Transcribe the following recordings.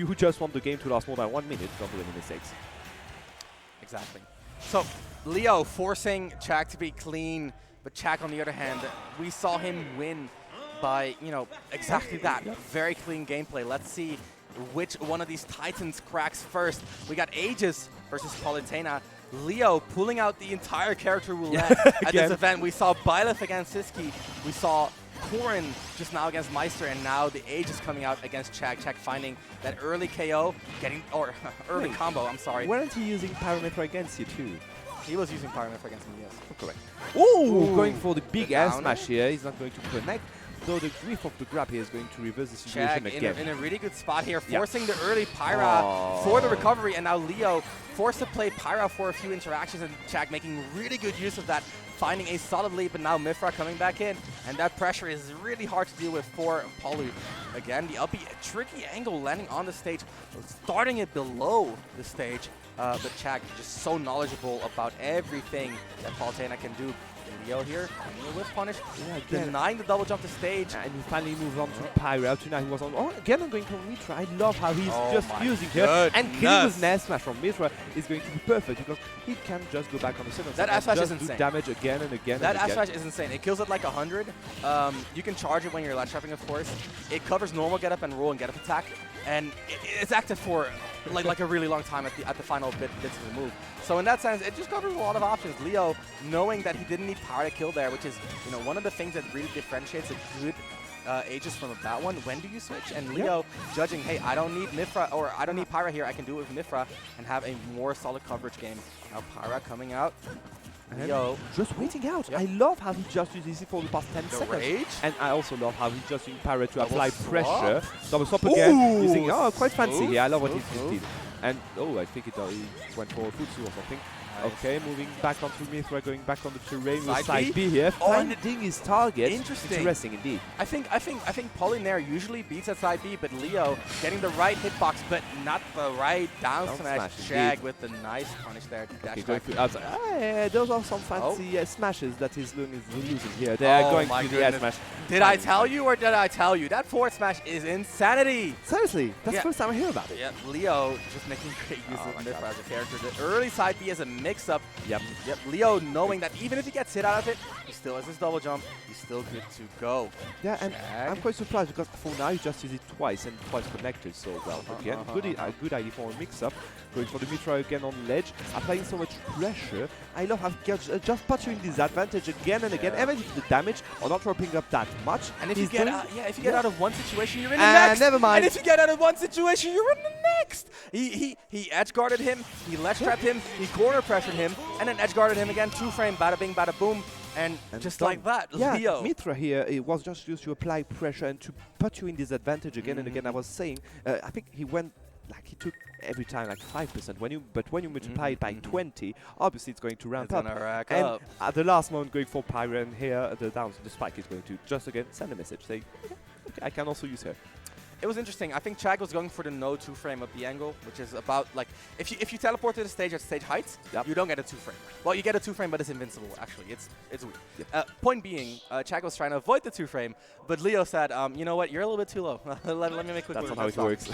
you just want the game to last more than 1 minute, don't do any mistakes. Exactly. So Leo forcing Chag to be clean, but Chag on the other hand, we saw him win by, you know, exactly that. Very clean gameplay. Let's see which one of these Titans cracks first. We got Aegis versus Palutena. Leo pulling out the entire character roulette at this event. We saw Byleth against Siski. We saw Corrin just now against Mythra, and now the Aegis coming out against Chag. Chag finding that early KO, or early combo, I'm sorry. Weren't he using Pyra against you too? He was using Pyra against me, yes. Oh, correct. Ooh, going for the big air smash here. He's not going to connect. Though the grief of the grab here is going to reverse the situation Chag again. in a really good spot here, forcing the early Pyra for the recovery, and now Leo forced to play Pyra for a few interactions, and Chag making really good use of that, finding a solid lead, but now Mythra coming back in, and that pressure is really hard to deal with for Palu. Again, the uppy, tricky angle landing on the stage, starting it below the stage, but Chag just so knowledgeable about everything that Palutena can do. Leo here, whiff punish, denying the double jump to stage. And he finally moved on to Pyra. Tonight he was on, again I'm going for Mythra. I love how he's just using her. And killing with Nair Smash from Mythra is going to be perfect because he can just go back on the second that and just do insane. damage again and again That and again. Smash is insane. It kills at like 100. You can charge it when you're ledge trapping, of course. It covers normal get up and roll and get up attack. And it's active for like a really long time at the final bits of the move. So in that sense, it just covers a lot of options. Leo, knowing that he didn't need Pyra to kill there, which is, you know, one of the things that really differentiates a good Aegis from a bad one. When do you switch? And Leo judging, hey, I don't need Mythra, or I don't need Pyra here. I can do it with Mythra and have a more solid coverage game. Now Pyra coming out. Leo just waiting out. I love how he just uses it for the past 10 seconds. Rage. And I also love how he's just using Pyra to apply pressure. Double swap again. Using, quite fancy here. I love what he did. And, I think he went for a Futsu or something. Nice. Okay, moving back onto Mythra, going back on the terrain with side B here. Finding his target. Interesting indeed. I think Palutena usually beats at side B, but Leo getting the right hitbox, but not the right down smash. Chag with the nice punish there. Those are some fancy smashes that he's losing here. They are going to the air smash. Did I tell you or did I tell you? That forward smash is insanity. Seriously, that's the first time I hear about it. Yeah, Leo just making great use of Mythra as a character. The early side B is a mix-up. Yep. Leo knowing that even if he gets hit out of it, he still has his double jump. He's still good to go. Yeah, and I'm quite surprised because for now you just use it twice and twice connected so well. Again, good idea for a mix-up. Going for the Mythra again on ledge, applying so much pressure. I love how just pursuing this advantage again and again, even if the damage or not dropping up that much. And if you get out of one situation, you're in the next. Never mind. And if you get out of one situation, you're in the next. He edge guarded him, he ledge trapped him, he corner pressured him, and then edge guarded him again. 2-frame, bada bing, bada boom. And just like that, Leo. Mythra here, it was just used to apply pressure and to put you in this advantage again and again. I was saying, I think he went, he took every time like 5%. But when you multiply it by 20, obviously it's going to ramp up. And at the last moment, going for Pyra, and here the spike is going to just again send a message saying, okay, I can also use her. It was interesting. I think Chag was going for the no 2-frame up the angle, which is about like if you teleport to the stage at stage heights, you don't get a 2-frame. Well, you get a 2-frame, but it's invincible. Actually, it's weird. Yep. Point being, Chag was trying to avoid the 2-frame, but Leo said, you know what, you're a little bit too low. let me make quick. That's not how it works.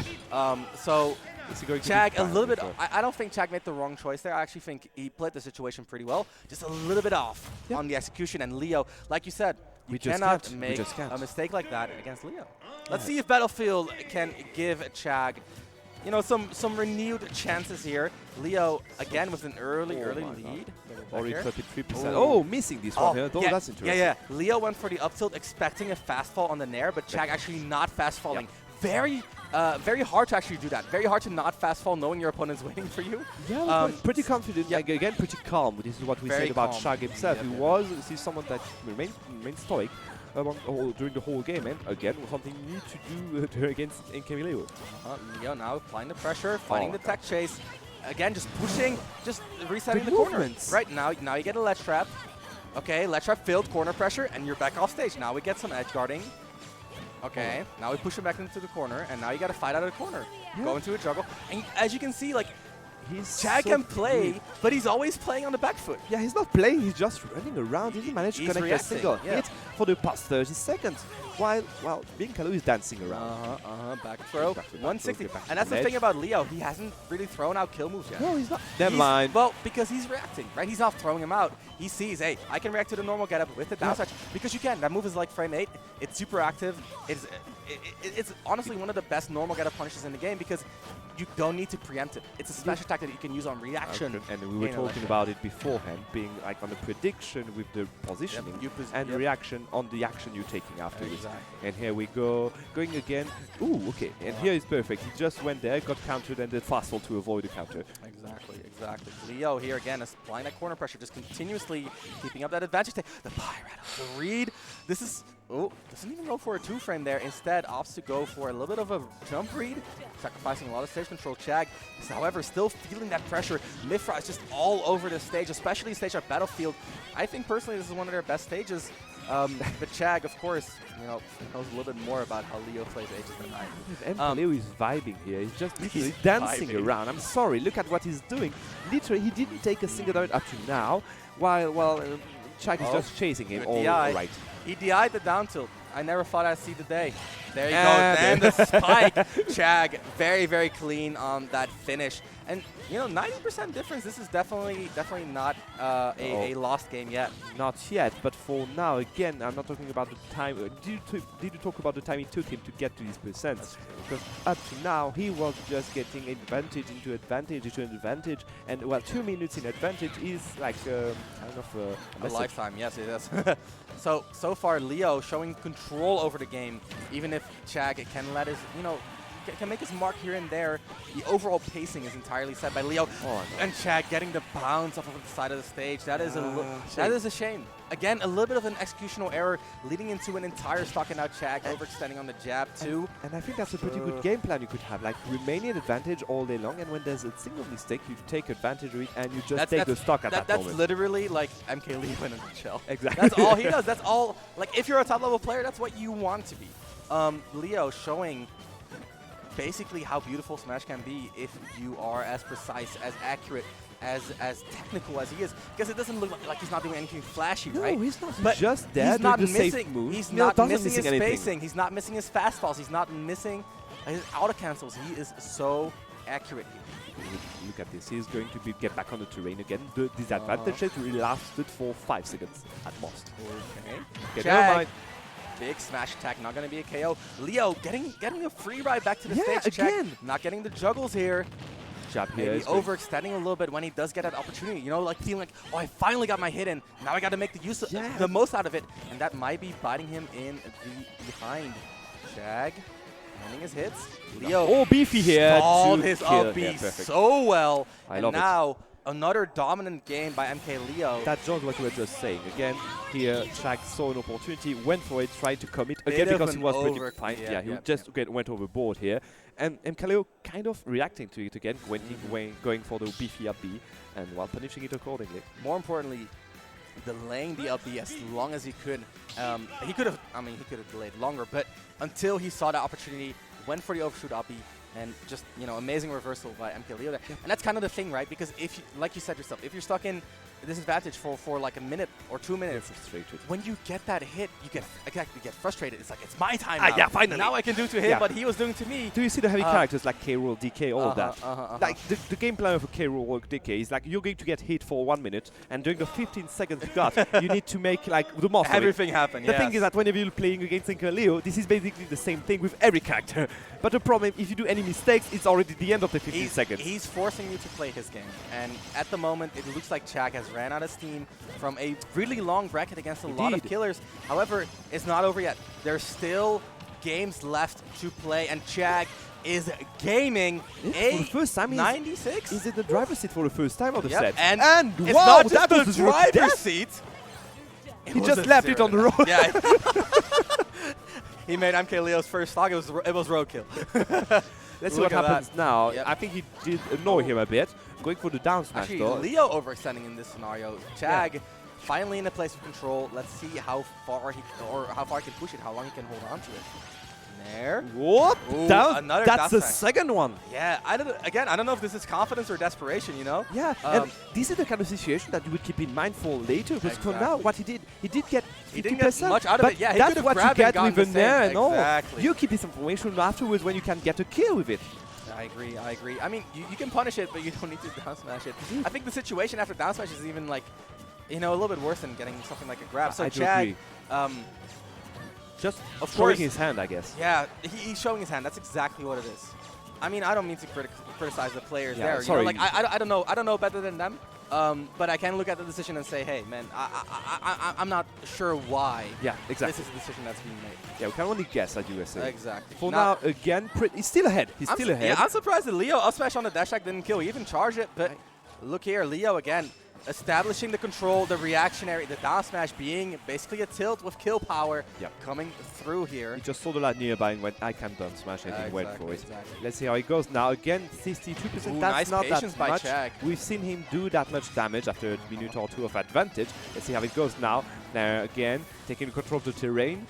So Chag a little bit. I don't think Chag made the wrong choice there. I actually think he played the situation pretty well, just a little bit off on the execution. And Leo, like you said, you cannot make a mistake like that against Leo. Let's see if Battlefield can give Chag, you know, some renewed chances here. Leo again with an early lead. Already 33%. Missing this one here. That's interesting. Yeah. Leo went for the up tilt, expecting a fast fall on the Nair, but Chag actually not fast falling. Very hard to actually do that. Very hard to not fast fall knowing your opponent's waiting for you. Yeah, pretty confident. Again, pretty calm. This is what we said about Chag himself. He's someone that remains stoic during the whole game, and again, something you need to do against MkLeo. Leo now applying the pressure, finding the tech chase. Again, just pushing, just resetting the corner. Right, now you get a ledge trap. Okay, ledge trap filled, corner pressure, and you're back off stage. Now we get some edge guarding. Okay, now we push him back into the corner, and now you got to fight out of the corner. Go into a juggle. And as you can see, like, Chag can play, but he's always playing on the back foot. Yeah, he's not playing, he's just running around. He didn't manage to connect a single hit for the past 30 seconds. While, well, MkLeo is dancing around. Back throw, 160. And that's the thing about Leo, he hasn't really thrown out kill moves yet. No, he's not. Never mind. Well, because he's reacting, right? He's not throwing him out. He sees, hey, I can react to the normal getup with the down touch. Because you can. That move is like frame 8. It's super active. It's honestly one of the best normal getup punishes in the game because you don't need to preempt it. It's a special attack that you can use on reaction. And we were talking about it beforehand, being like on the prediction with the positioning and reaction on the action you're taking afterwards. Exactly. And here we go, going again. Ooh, okay. And here is perfect. He just went there, got countered, and did fast fall to avoid the counter. Exactly. Leo here again is applying that corner pressure, just continuously keeping up that advantage. The Pyra, the read. This is, doesn't even go for a 2-frame there. Instead, opts to go for a little bit of a jump read, sacrificing a lot of stage control. Chag is, however, still feeling that pressure. Mythra is just all over the stage, especially stage at Battlefield. I think personally this is one of their best stages. But Chag, of course, knows a little bit more about how Leo plays Ages than I. MkLeo is vibing here. He's just literally dancing around. I'm sorry, look at what he's doing. Literally, he didn't take a single down up to now, while Chag is just chasing him all right. He DI'd the down tilt. I never thought I'd see the day. There you go. And the spike. Chag, very, very clean on that finish. And, 90% difference. This is definitely not a lost game yet. Not yet, but for now, again, I'm not talking about the time. Did you talk about the time it took him to get to these percents? Because up to now, he was just getting advantage into advantage into advantage. And, well, 2 minutes in advantage is like kind of a lifetime. Yes, it is. So far, Leo showing control over the game. Even if Chag can let his, can make his mark here and there, the overall pacing is entirely set by Leo. And Chag getting the bounce off of the side of the stage. That is a shame. Again, a little bit of an executional error leading into an entire stock and out Chag overextending on the jab too. And I think that's a pretty good game plan you could have, like remain in advantage all day long, and when there's a single mistake, you take advantage of it and you just take the stock at that moment. That's literally like MkLeo in a nutshell. Exactly. That's all he does. That's all. Like if you're a top level player, that's what you want to be. Leo showing basically how beautiful Smash can be if you are as precise, as accurate, as technical as he is. Because it doesn't look like he's not doing anything flashy, right? No, he's not. He's just there. He's not missing. He's not missing his spacing. He's not missing his fastballs. He's not missing his auto cancels. He is so accurate here. Look at this. He's going to get back on the terrain again. The disadvantages lasted for 5 seconds at most. Okay. Never mind. Big smash attack, not going to be a KO. Leo getting a free ride back to the stage. Again. Chag not getting the juggles here. Maybe overextending a little bit when he does get that opportunity. Like feeling like, oh, I finally got my hit in. Now I got to make the most out of it. And that might be biting him in the behind. Chag landing his hits. Leo beefy here. Stalled his up B so well. I love it. Another dominant game by MkLeo. That's just what we were just saying. Again, here Chag saw an opportunity, went for it, tried to commit again because he was pretty fine. He just went overboard here. And MkLeo kind of reacting to it again, going for the beefy up B and while punishing it accordingly. More importantly, delaying the up B as long as he could. He could have delayed longer, but until he saw the opportunity, went for the overshoot up B. And just, amazing reversal by MkLeo there. And that's kind of the thing, right? Because if, like you said yourself, if you're stuck in disadvantage for like a minute or 2 minutes, when you get that hit, you get frustrated. It's like, it's my time now. Yeah, finally. Now I can do to him what he was doing to me. Do you see the heavy characters like K-Roll, DK, all of that? Like, the game plan of a K-Roll or DK is like, you're going to get hit for 1 minute, and during the 15 seconds you got, you need to make like the most of it. Everything happen, The thing is that whenever you're playing against MkLeo, this is basically the same thing with every character. But the problem, if you do any mistakes, it's already the end of the 15 seconds. He's forcing you to play his game. And at the moment, it looks like Chag has ran out of steam from a really long bracket against a lot of killers. However, it's not over yet. There's still games left to play, and Chag is gaming for the first time 96. Is it the driver's seat for the first time of the set? And it's wow, not just the driver's seat. He just left it on the road. Yeah. He made MkLeo's first stock. It was roadkill. Let's see what happens now. I think he did annoy him a bit. Going for the down smash though. Leo overextending in this scenario. Chag finally in a place of control. Let's see how far he can push it, how long he can hold on to it. Nair. Whoop! Ooh, That's dash the back. second one. Yeah, I don't know if this is confidence or desperation, you know? Yeah, and this is the kind of situation that you would keep in mind for later. Because for now, what he didn't get 50%. He didn't get much out of it. Yeah, he that's could have what you grabbed and get with gotten a the same. Nair. No, Exactly. you keep this information afterwards when you can get a kill with it. I agree. I mean, you can punish it, but you don't need to down smash it. I think the situation after down smash is even like, you know, a little bit worse than getting something like a grab. So I do Chag, agree. Just of showing course, his hand, I guess. Yeah, he's showing his hand. That's exactly what it is. I mean, I don't mean to criticize the players Yeah, there. sorry. You know, like I don't know better than them. But I can look at the decision and say, hey, man, I'm not sure why. Yeah, exactly. This is the decision that's being made. Yeah, we can only guess at USA. Exactly. For now, again, he's still ahead. He's still ahead. Yeah, I'm surprised that Leo up smash on the dash attack didn't kill. He even charged it, but look here, Leo again. Establishing the control, the reactionary, the down smash being basically a tilt with kill power coming through here. He just saw the lad nearby and went, I can down smash, and he went for it. Exactly. Let's see how it goes now. Again, 62%. Ooh, That's nice not patience that by much. Chag. We've seen him do that much damage after a minute or two of advantage. Let's see how it goes now. Now again, taking control of the terrain.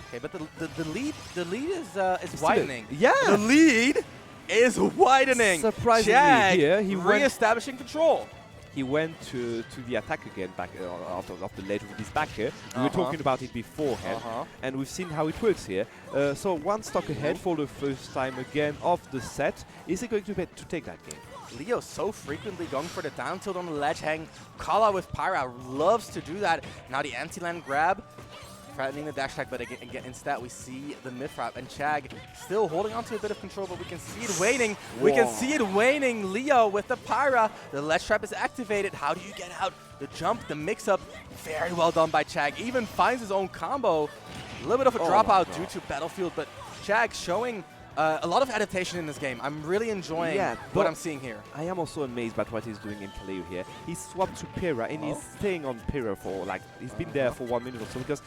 Okay, but the lead is widening. Yeah. The lead is widening. Surprisingly Chag here, he went. re-establishing control. He went to the attack again back after the late with his back here. We were talking about it beforehand, and we've seen how it works here. So one stock ahead for the first time again of the set. Is he going to take that game? Leo so frequently going for the down tilt on the ledge hang. Kala with Pyra loves to do that. Now the anti-land grab. Threatening the dash attack, but again, instead we see the Mythra and Chag still holding on to a bit of control, but we can see it waning. Whoa. We can see it waning. Leo with the Pyra. The ledge trap is activated. How do you get out? The jump, the mix-up, very well done by Chag. Even finds his own combo. A little bit of a dropout due to Battlefield, but Chag showing a lot of adaptation in this game. I'm really enjoying what I'm seeing here. I am also amazed by what he's doing in MkLeo here. He swapped to Pyra and he's staying on Pyra for like, he's been there for 1 minute or so because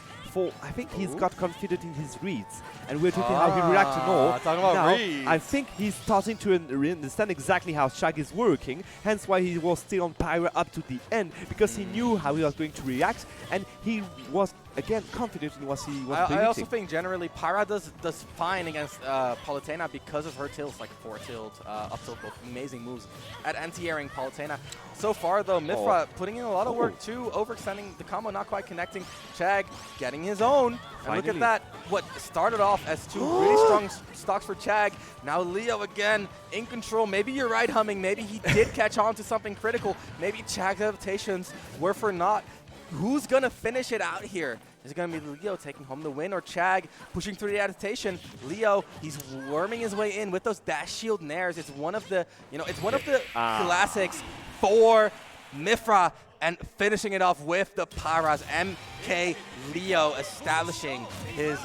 I think he's got confident in his reads. And we're talking how he reacts and all. Talking about now, reads. I think he's starting to understand exactly how Chag is working, hence why he was still on Pyra up to the end, because he knew how he was going to react and he was again confident in what he was doing. I also think generally Pyra does fine against Palutena because of her tilts, like 4 tilt, up tilt, both amazing moves at anti-airing Palutena. So far though, Mythra putting in a lot of work too, overextending the combo, not quite connecting. Chag getting his own. And look at that, what started off as 2 really strong stocks for Chag. Now Leo again in control. Maybe you're right, Humming. Maybe he did catch on to something critical. Maybe Chag's adaptations were for naught. Who's going to finish it out here? Is it going to be Leo taking home the win or Chag pushing through the adaptation? Leo, he's worming his way in with those dash shield nairs. It's one of the, it's one of the classics for Mythra, and finishing it off with the Pyras. MkLeo establishing his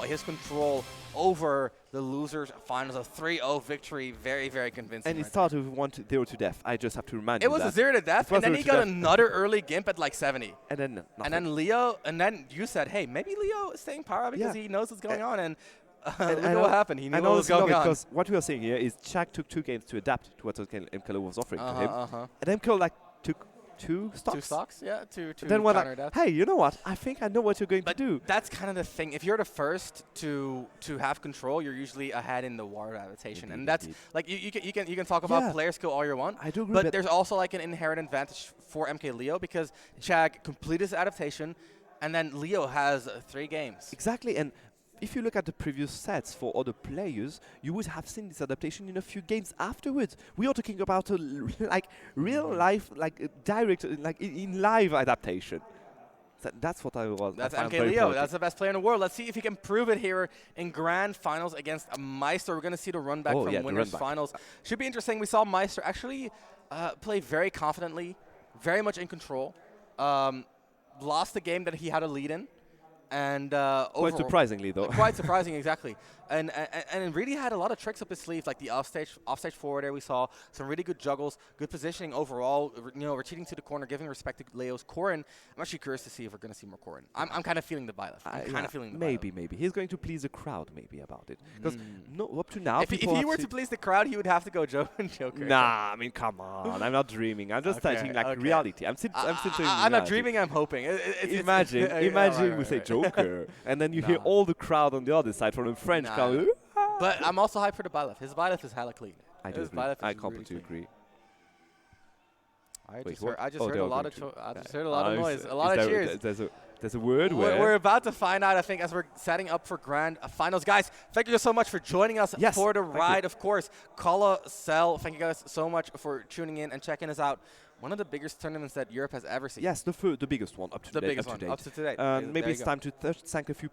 his control over the losers finals. A 3-0 victory, very, very convincing. And it started with 1-0 to death. I just have to remind you. It was a 0 to death, and then he got another early gimp at like 70. And then nothing. And then Leo, and then you said, hey, maybe Leo is staying Pyra because he knows what's going on. And look at what happened. He knew what was going on. Because what we are saying here is Chag took 2 games to adapt to what MkLeo was offering to him. And MkLeo took 2 stocks. 2 stocks, yeah. To then counter that. Hey, you know what? I think I know what you're going to do. That's kind of the thing. If you're the first to have control, you're usually ahead in the water adaptation. And that's like you can talk about player skill all you want. I do agree. But there's also like an inherent advantage for MkLeo because Chag completed his adaptation, and then Leo has 3 games. Exactly. And if you look at the previous sets for other players, you would have seen this adaptation in a few games afterwards. We are talking about a real life, direct, in live adaptation. That's what I was. That's MkLeo. That's the best player in the world. Let's see if he can prove it here in grand finals against a Meister. We're going to see the run back from winners finals. Should be interesting. We saw Meister actually play very confidently, very much in control. Lost the game that he had a lead in. And quite surprisingly, though. Quite surprising, exactly. And really had a lot of tricks up his sleeve, like the offstage forward there we saw. Some really good juggles, good positioning overall. Retreating to the corner, giving respect to Leo's Corrin. I'm actually curious to see if we're going to see more Corrin. I'm kind of feeling the buy left. I'm kind of feeling the buy left. Maybe. He's going to please the crowd, maybe, about it. Because up to now, if he were to please the crowd, he would have to go Joker. Nah, I mean, come on. I'm not dreaming. I'm just stating reality. I'm still saying I'm not dreaming, I'm hoping. Imagine we say Joker. Joker. And then you hear all the crowd on the other side from the French crowd. But I'm also hyped for the Byleth. His Byleth is hella clean. I completely agree. I just heard a lot of noise, a lot of cheers. There's a word We're about to find out, I think, as we're setting up for grand finals. Guys, thank you so much for joining us for the ride. Of course, Colossel, thank you guys so much for tuning in and checking us out. One of the biggest tournaments that Europe has ever seen. Yes, the biggest one up to date. Up to date. Maybe it's time to thank a few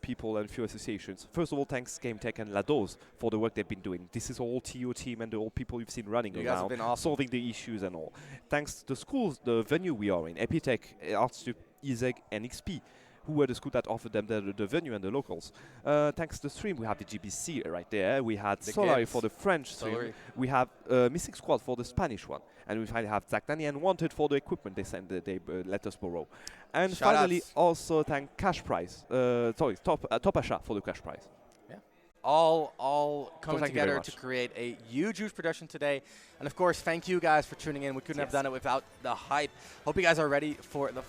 people and a few associations. First of all, thanks GameTech and Lados for the work they've been doing. This is all TO team and all people you've seen running around, guys have been awesome. solving the issues and all. Thanks to the schools, the venue we are in, Epitech, Artstup, Izeg, and XP, who were the school that offered them the venue and the locals. Thanks to the stream, we have the GBC right there. We had Solari for the French stream. We have Mystic Squad for the Spanish one. And we finally have Zakdani and Wanted for the equipment they let us borrow. And finally, also thank Cash Prize. Top Asha for the Cash Prize. Yeah. All coming together to create a huge production today. And of course, thank you guys for tuning in. We couldn't have done it without the hype. Hope you guys are ready for the